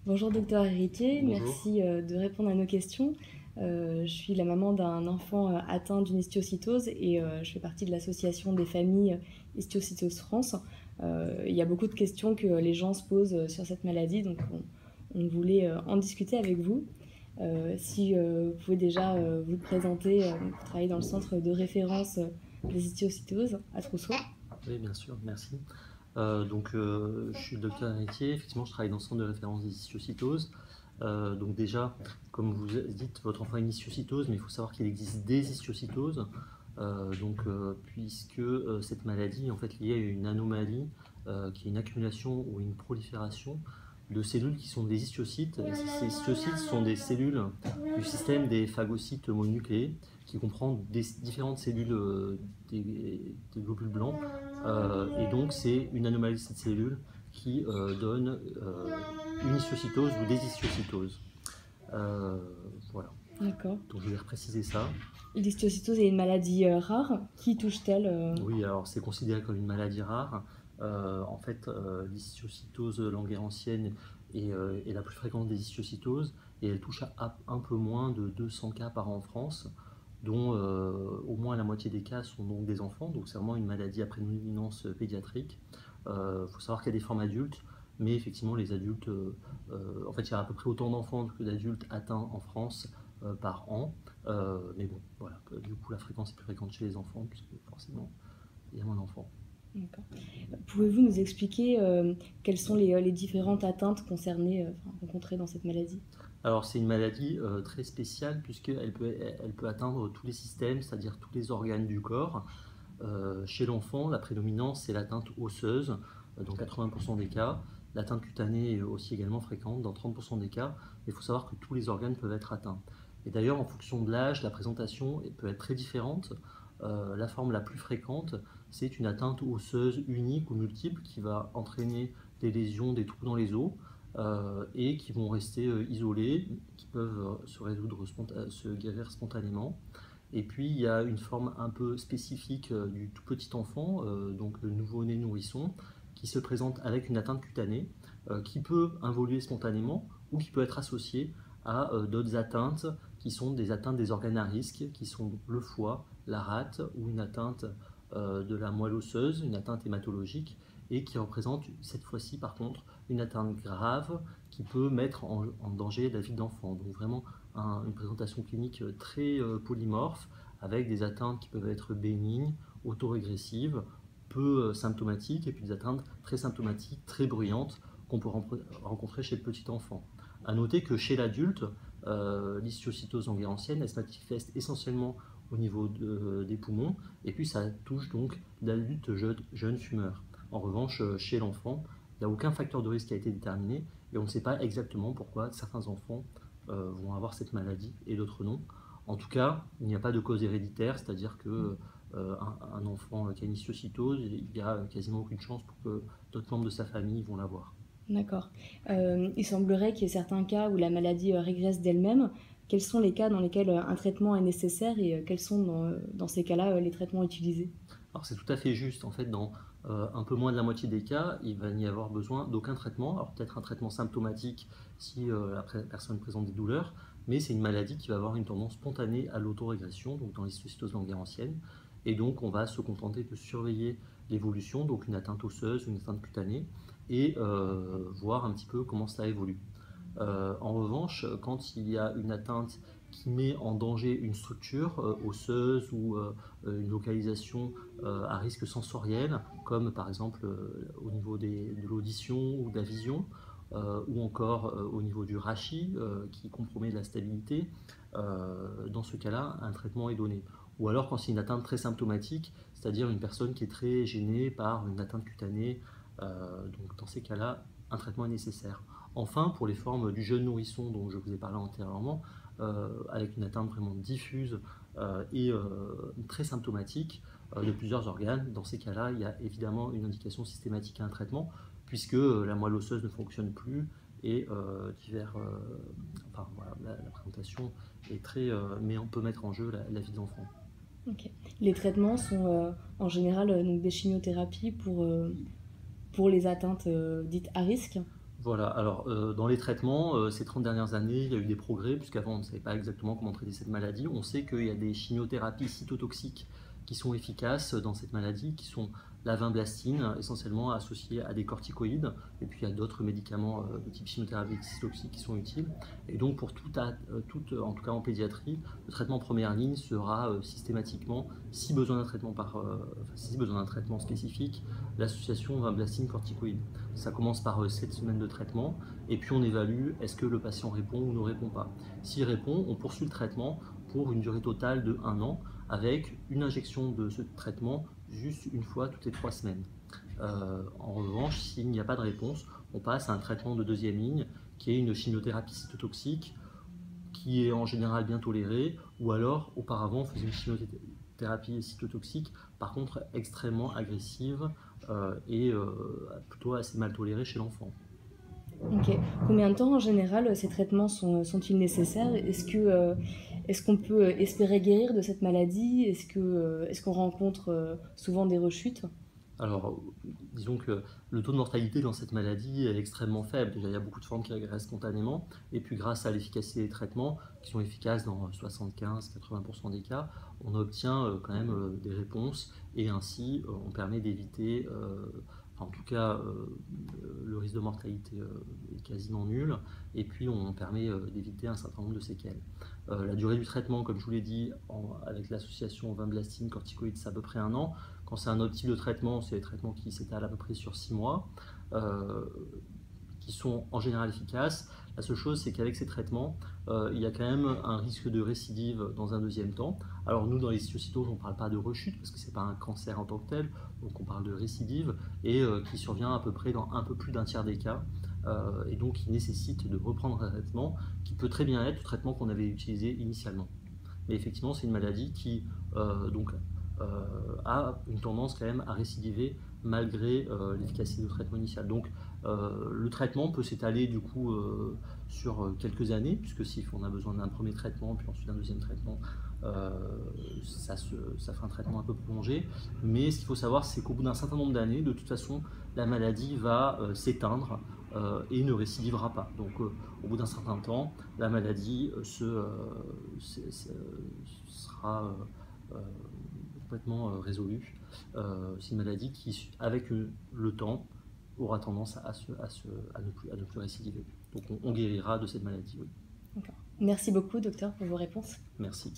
Bonjour docteur Héritier, Bonjour. merci de répondre à nos questions. Je suis la maman d'un enfant atteint d'une histiocytose et je fais partie de l'association des familles Histiocytose France. Il y a beaucoup de questions que les gens se posent sur cette maladie, donc on voulait en discuter avec vous. Si vous pouvez déjà vous présenter, vous travaillez dans le centre de référence des histiocytoses à Trousseau. Oui, bien sûr, merci. Je suis le docteur Héritier, effectivement, je travaille dans le centre de référence des histiocytoses. Donc déjà, comme vous dites, votre enfant a une histiocytose, mais il faut savoir qu'il existe des histiocytoses, puisque cette maladie est en fait liée à une anomalie qui est une accumulation ou une prolifération de cellules qui sont des histiocytes. Et ces histiocytes sont des cellules du système des phagocytes mononucléés qui comprend des différentes cellules des globules blancs. Et donc c'est une anomalie de cette cellule qui donne une histiocytose ou des histiocytoses. Voilà. D'accord. Donc je vais repréciser ça. L'histiocytose est une maladie rare. Qui touche-t-elle Oui, alors c'est considéré comme une maladie rare. L'histiocytose langerhanienne est la plus fréquente des histiocytoses et elle touche à un peu moins de 200 cas par an en France, dont au moins la moitié des cas sont donc des enfants. Donc c'est vraiment une maladie à prédominance pédiatrique. Faut savoir qu'il y a des formes adultes, mais effectivement les adultes, en fait il y a à peu près autant d'enfants que d'adultes atteints en France par an. Mais bon, voilà, du coup la fréquence est plus fréquente chez les enfants, puisque forcément il y a moins d'enfants. D'accord. Pouvez-vous nous expliquer quelles sont les différentes atteintes concernées, rencontrées dans cette maladie? Alors c'est une maladie très spéciale, puisqu'elle elle peut atteindre tous les systèmes, c'est-à-dire tous les organes du corps. Chez l'enfant, la prédominance c'est l'atteinte osseuse, dans 80% des cas. L'atteinte cutanée est aussi également fréquente, dans 30% des cas. Mais il faut savoir que tous les organes peuvent être atteints. Et d'ailleurs, en fonction de l'âge, la présentation peut être très différente. La forme la plus fréquente, c'est une atteinte osseuse unique ou multiple qui va entraîner des lésions, des trous dans les os, et qui vont rester isolés, qui peuvent se guérir spontanément. Et puis il y a une forme un peu spécifique du tout petit enfant, donc le nouveau-né nourrisson, qui se présente avec une atteinte cutanée, qui peut involuer spontanément ou qui peut être associée à d'autres atteintes qui sont des atteintes des organes à risque, qui sont le foie, la rate ou une atteinte de la moelle osseuse, une atteinte hématologique, et qui représente cette fois-ci par contre une atteinte grave qui peut mettre en danger la vie de l'enfant. Donc vraiment une présentation clinique très polymorphe, avec des atteintes qui peuvent être bénignes, autorégressives, peu symptomatiques, et puis des atteintes très symptomatiques, très bruyantes, qu'on peut rencontrer chez le petit enfant. A noter que chez l'adulte, l'histiocytose langerhanienne, elle se manifeste essentiellement au niveau des poumons, et puis ça touche donc l'adultes jeunes fumeurs. En revanche, chez l'enfant, il n'y a aucun facteur de risque qui a été déterminé, et on ne sait pas exactement pourquoi certains enfants vont avoir cette maladie et d'autres non. En tout cas, il n'y a pas de cause héréditaire, c'est-à-dire que un enfant qui a une histiocytose, il n'y a quasiment aucune chance pour que d'autres membres de sa famille vont l'avoir. D'accord. Il semblerait qu'il y ait certains cas où la maladie régresse d'elle-même. Quels sont les cas dans lesquels un traitement est nécessaire et quels sont dans ces cas-là les traitements utilisés? Alors c'est tout à fait juste, en fait, dans un peu moins de la moitié des cas, il va n'y avoir besoin d'aucun traitement. Alors peut-être un traitement symptomatique si la personne présente des douleurs, mais c'est une maladie qui va avoir une tendance spontanée à l'autorégression, donc dans l'histiocytose langerhanienne. Et donc on va se contenter de surveiller l'évolution, donc une atteinte osseuse, une atteinte cutanée, et voir un petit peu comment cela évolue. En revanche, quand il y a une atteinte qui met en danger une structure osseuse ou une localisation à risque sensoriel, comme par exemple au niveau de l'audition ou de la vision, ou encore au niveau du rachis qui compromet la stabilité, dans ce cas-là, un traitement est donné. Ou alors quand c'est une atteinte très symptomatique, c'est-à-dire une personne qui est très gênée par une atteinte cutanée, donc dans ces cas-là, un traitement est nécessaire. Enfin, pour les formes du jeune nourrisson dont je vous ai parlé antérieurement, avec une atteinte vraiment diffuse et très symptomatique de plusieurs organes, dans ces cas-là, il y a évidemment une indication systématique à un traitement, puisque la moelle osseuse ne fonctionne plus et enfin, voilà, la présentation est très, mais on peut mettre en jeu la vie de l'enfant. Ok. Les traitements sont en général donc des chimiothérapies pour les atteintes dites à risque. Voilà, alors dans les traitements, ces 30 dernières années, il y a eu des progrès, puisqu'avant on ne savait pas exactement comment traiter cette maladie. On sait qu'il y a des chimiothérapies cytotoxiques qui sont efficaces dans cette maladie, qui sont la vinblastine, essentiellement associée à des corticoïdes, et puis il y a d'autres médicaments de type chimiothérapie cytotoxique qui sont utiles. Et donc pour en tout cas en pédiatrie, le traitement première ligne sera systématiquement, si besoin d'un traitement, si besoin d'un traitement spécifique, l'association vinblastine-corticoïde. Ça commence par 7 semaines de traitement, et puis on évalue est-ce que le patient répond ou ne répond pas. S'il répond, on poursuit le traitement pour une durée totale de 1 an, avec une injection de ce traitement juste une fois toutes les 3 semaines. En revanche, s'il n'y a pas de réponse, on passe à un traitement de deuxième ligne, qui est une chimiothérapie cytotoxique, qui est en général bien tolérée, ou alors auparavant on faisait une chimiothérapie cytotoxique, par contre extrêmement agressive et plutôt assez mal tolérée chez l'enfant. Ok. Combien de temps en général ces traitements sont-ils nécessaires? Est-ce qu'on peut espérer guérir de cette maladie? Est-ce qu'on rencontre souvent des rechutes? Alors, disons que le taux de mortalité dans cette maladie est extrêmement faible. Déjà, il y a beaucoup de formes qui régressent spontanément, et puis grâce à l'efficacité des traitements, qui sont efficaces dans 75-80% des cas, on obtient quand même des réponses, et ainsi on permet d'éviter, en tout cas, le risque de mortalité est quasiment nul, et puis on permet d'éviter un certain nombre de séquelles. La durée du traitement, comme je vous l'ai dit, avec l'association vinblastine corticoïde, c'est à peu près 1 an. Quand c'est un autre type de traitement, c'est des traitements qui s'étalent à peu près sur 6 mois, qui sont en général efficaces. La seule chose, c'est qu'avec ces traitements, il y a quand même un risque de récidive dans un deuxième temps. Alors nous, dans les histiocytoses, on ne parle pas de rechute, parce que ce n'est pas un cancer en tant que tel, donc on parle de récidive, et qui survient à peu près dans un peu plus d'un tiers des cas, et donc qui nécessite de reprendre un traitement qui peut très bien être le traitement qu'on avait utilisé initialement. Mais effectivement, c'est une maladie qui a une tendance quand même à récidiver malgré l'efficacité du traitement initial. Donc le traitement peut s'étaler du coup sur quelques années, puisque si on a besoin d'un premier traitement, puis ensuite d'un deuxième traitement, ça fait un traitement un peu prolongé. Mais ce qu'il faut savoir, c'est qu'au bout d'un certain nombre d'années, de toute façon, la maladie va s'éteindre et ne récidivera pas. Donc au bout d'un certain temps, la maladie sera complètement résolue. C'est une maladie qui, avec le temps, aura tendance à ne plus récidiver. Donc on guérira de cette maladie, oui. D'accord. Merci beaucoup, docteur, pour vos réponses. Merci.